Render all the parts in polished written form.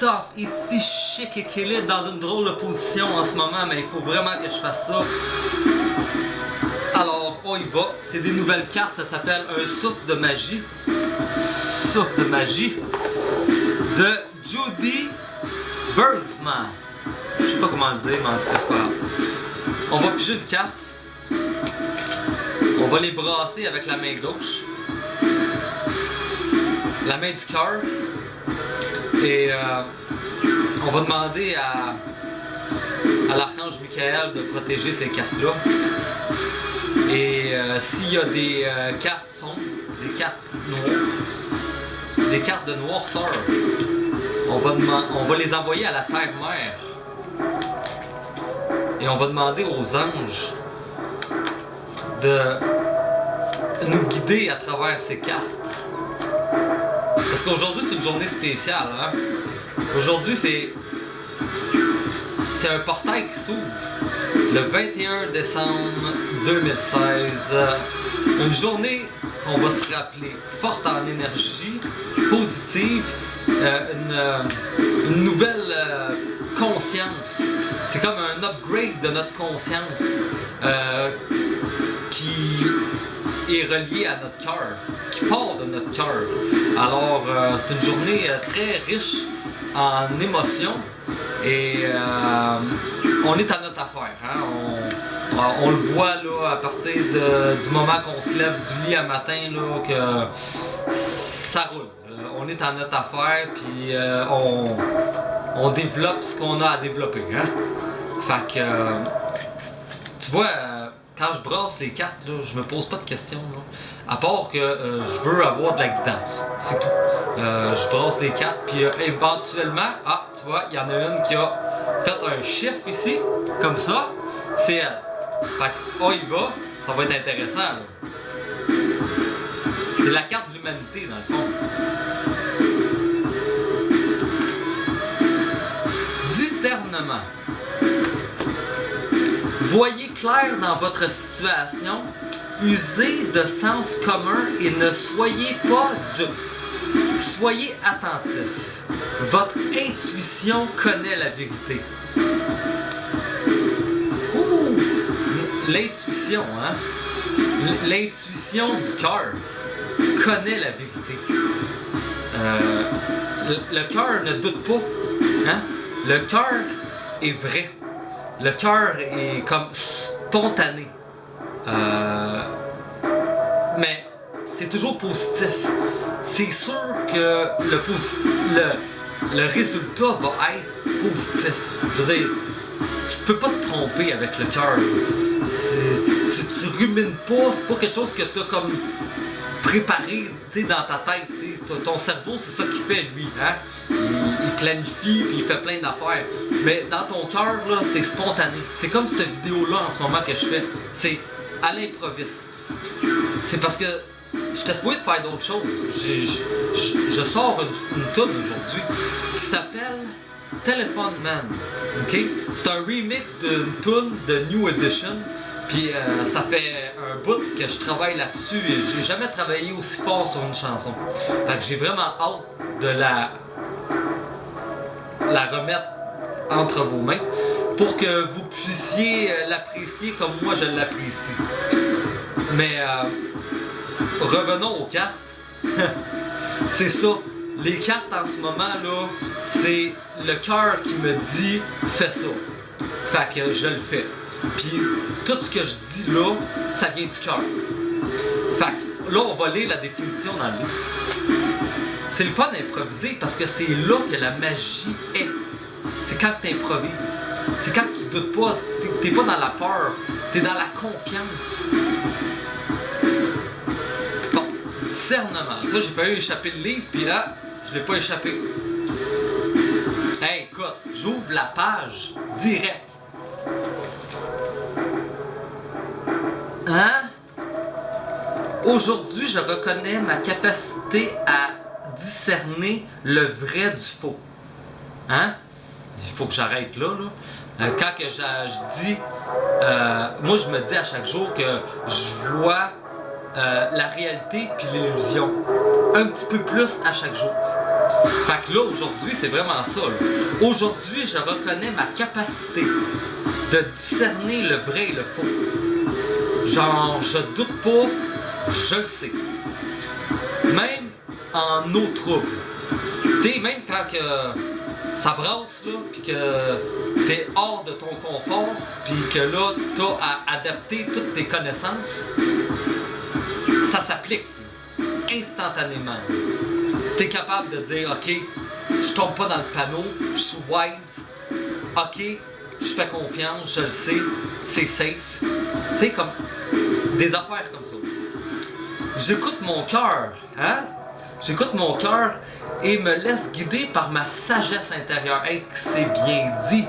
top, ici chic équilibre dans une drôle de position en ce moment, mais il faut vraiment que je fasse ça. Alors, on y va. C'est des nouvelles cartes, ça s'appelle un souffle de magie. Souffle de magie de Judy Bergsman. Je sais pas comment le dire, mais en tout cas, c'est pas grave. On va piger une carte. On va les brasser avec la main gauche. La main du cœur. Et on va demander à l'archange Michael de protéger ces cartes-là. Et s'il y a des cartes sombres, des cartes noires, des cartes de noirceur, on va les envoyer à la Terre-Mère. Et on va demander aux anges de nous guider à travers ces cartes. Parce qu'aujourd'hui, c'est une journée spéciale. Hein? Aujourd'hui, c'est un portail qui s'ouvre. Le 21 décembre 2016. Une journée qu'on va se rappeler forte en énergie, positive, une nouvelle conscience. C'est comme un upgrade de notre conscience qui est relié à notre cœur, qui part de notre cœur. Alors, c'est une journée très riche en émotions et on est à notre affaire. Hein? On le voit là, à partir du moment qu'on se lève du lit à matin, là, que ça roule. On est à notre affaire puis on développe ce qu'on a à développer. Hein? Fait que, tu vois, quand je brasse les cartes, là, je me pose pas de questions. Là. À part que je veux avoir de la guidance. C'est tout. Je brasse les cartes, puis éventuellement, tu vois, il y en a une qui a fait un chiffre ici, comme ça. C'est elle. Fait que, on y va. Ça va être intéressant. Là. C'est la carte de l'humanité, dans le fond. Discernement. Voyez clair dans votre situation, usez de sens commun et ne soyez pas dupes. Soyez attentifs. Votre intuition connaît la vérité. Ouh! L'intuition, hein? L'intuition du cœur connaît la vérité. Le cœur ne doute pas. Hein? Le cœur est vrai. Le cœur est comme spontané. Mais c'est toujours positif. C'est sûr que le résultat va être positif. Je veux dire, tu peux pas te tromper avec le cœur. Tu rumines pas, c'est pas quelque chose que tu as comme préparé dans ta tête. Ton cerveau, c'est ça qu'il fait lui. Hein? Il planifie puis il fait plein d'affaires. Mais dans ton cœur, là, c'est spontané. C'est comme cette vidéo-là en ce moment que je fais. C'est à l'improviste. C'est parce que j'étais supposé de faire d'autres choses. Je sors une tune aujourd'hui qui s'appelle Telephone Man. Okay? C'est un remix d'une tune de New Edition. Puis ça fait un bout que je travaille là-dessus et j'ai jamais travaillé aussi fort sur une chanson. Fait que j'ai vraiment hâte de la remettre entre vos mains pour que vous puissiez l'apprécier comme moi je l'apprécie. Mais revenons aux cartes. C'est ça. Les cartes en ce moment là, c'est le cœur qui me dit fais ça. Fait que je le fais. Puis tout ce que je dis là, ça vient du cœur. Fait que là, on va lire la définition dans le livre. C'est le fun d'improviser parce que c'est là que la magie est. C'est quand tu improvises. C'est quand tu doutes pas, t'es pas dans la peur, t'es dans la confiance. Bon, discernement. Ça, j'ai failli échapper le livre, puis là, je l'ai pas échappé. Hey, écoute, j'ouvre la page direct. Hein? Aujourd'hui, je reconnais ma capacité à discerner le vrai du faux. Hein? Il faut que j'arrête là. Quand que je dis... moi, je me dis à chaque jour que je vois la réalité puis l'illusion. Un petit peu plus à chaque jour. Fait que là, aujourd'hui, c'est vraiment ça. Là. Aujourd'hui, je reconnais ma capacité de discerner le vrai et le faux. Genre, je doute pas, je le sais. Même en eau trouble. Tu sais, même quand que ça brasse, là, pis que t'es hors de ton confort, pis que là, t'as à adapter toutes tes connaissances, ça s'applique instantanément. T'es capable de dire, ok, je tombe pas dans le panneau, je suis wise, ok, je fais confiance, je le sais, c'est safe. Tu sais, comme des affaires comme ça. J'écoute mon cœur, hein? J'écoute mon cœur et me laisse guider par ma sagesse intérieure. Hey, c'est bien dit,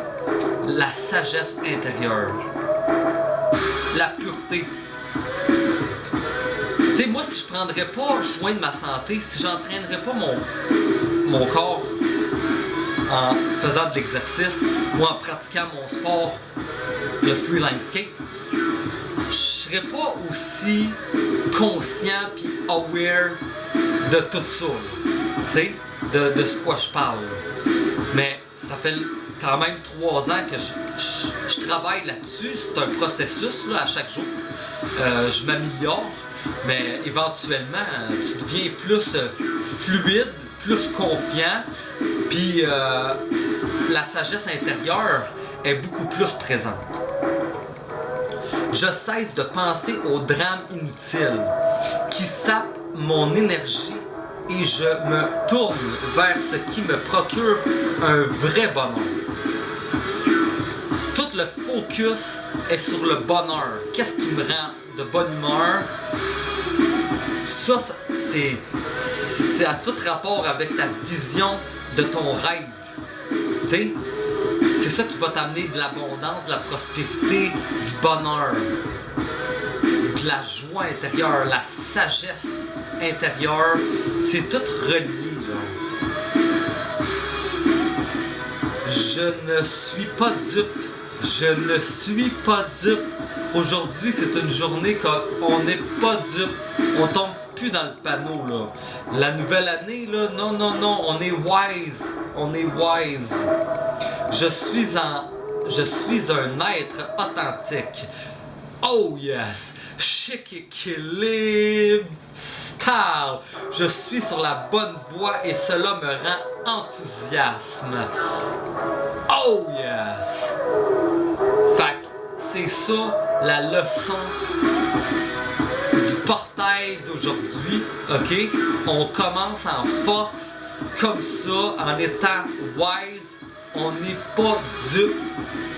la sagesse intérieure. La pureté. Tu sais, moi, si je prendrais pas soin de ma santé, si j'entraînerais pas mon corps en faisant de l'exercice ou en pratiquant mon sport, le freeline skate, je serais pas aussi conscient puis aware de tout ça, tu sais, de ce quoi je parle. Mais ça fait quand même 3 ans que je travaille là-dessus. C'est un processus là, à chaque jour. Je m'améliore, mais éventuellement, tu deviens plus fluide, plus confiant, puis la sagesse intérieure est beaucoup plus présente. Je cesse de penser aux drames inutiles qui sapent mon énergie et je me tourne vers ce qui me procure un vrai bonheur. Tout le focus est sur le bonheur. Qu'est-ce qui me rend de bonne humeur? Ça, c'est à tout rapport avec ta vision de ton rêve. Tu sais? C'est ça qui va t'amener de l'abondance, de la prospérité, du bonheur, de la joie intérieure, la sagesse intérieure. C'est tout relié, là. Je ne suis pas dupe. Je ne suis pas dupe. Aujourd'hui, c'est une journée qu'on n'est pas dupe. On tombe plus dans le panneau, là. La nouvelle année, là, non, non, non, on est wise. On est wise. Je suis un être authentique. Oh yes! Chic équilibre style. Je suis sur la bonne voie et cela me rend enthousiasme. Oh yes! Fait que c'est ça la leçon du portail d'aujourd'hui. Ok? On commence en force, comme ça, en étant wise. On n'est pas dupe,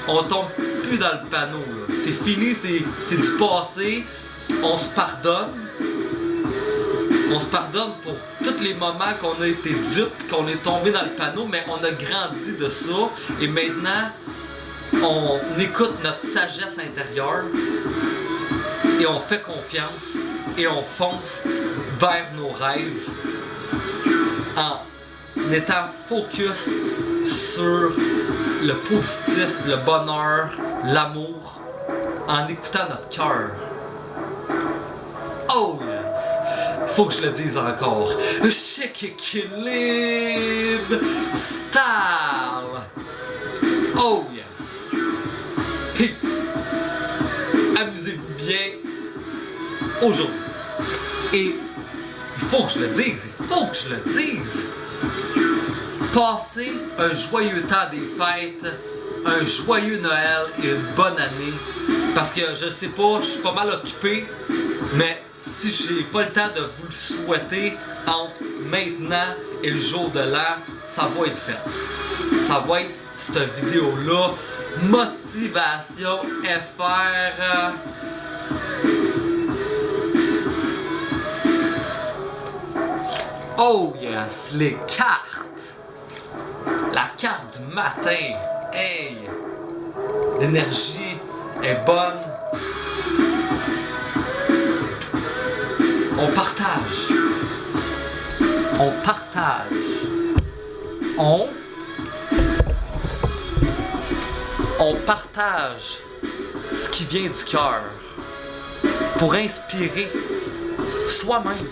on tombe plus dans le panneau. C'est fini, c'est du passé. On se pardonne. On se pardonne pour tous les moments qu'on a été dupe, qu'on est tombé dans le panneau, mais on a grandi de ça. Et maintenant, on écoute notre sagesse intérieure et on fait confiance et on fonce vers nos rêves en étant focus sur le positif, le bonheur, l'amour, en écoutant notre cœur. Oh yes! Faut que je le dise encore. Chic équilibre style. Oh yes! Peace! Amusez-vous bien aujourd'hui. Et il faut que je le dise, il faut que je le dise. Passez un joyeux temps des fêtes, un joyeux Noël et une bonne année. Parce que je sais pas, je suis pas mal occupé, mais si j'ai pas le temps de vous le souhaiter entre maintenant et le jour de l'an, ça va être fait. Ça va être cette vidéo-là. Motivation FR. Oh yes, les cartes. La carte du matin. Hey! L'énergie est bonne. On partage. On partage. On partage ce qui vient du cœur pour inspirer soi-même.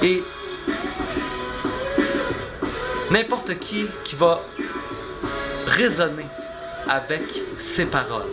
Et n'importe qui va résonner avec ces paroles.